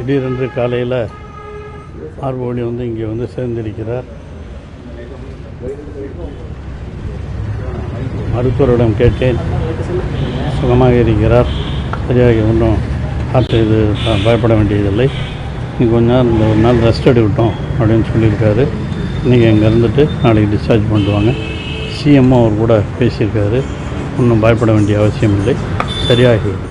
திடீரென்று காலையில் மார்போலி இங்கே சேர்ந்திருக்கிறார். மருத்துவரிடம் கேட்டேன், சுகமாக இருக்கிறார், சரியாக ஒன்றும் இது பயப்பட வேண்டியதில்லை, நீ கொஞ்ச நேரம் இந்த ஒரு நாள் ரெஸ்ட் எடுக்கட்டும் அப்படின்னு சொல்லியிருக்காரு. இன்றைக்கி அங்கே இருந்துட்டு நாளைக்கு டிஸ்சார்ஜ் பண்ணுவாங்க. சிஎம்ஓ அவர் கூட பேசியிருக்காரு, ஒன்றும் பயப்பட வேண்டிய அவசியம் இல்லை, சரியாகிவிடும்.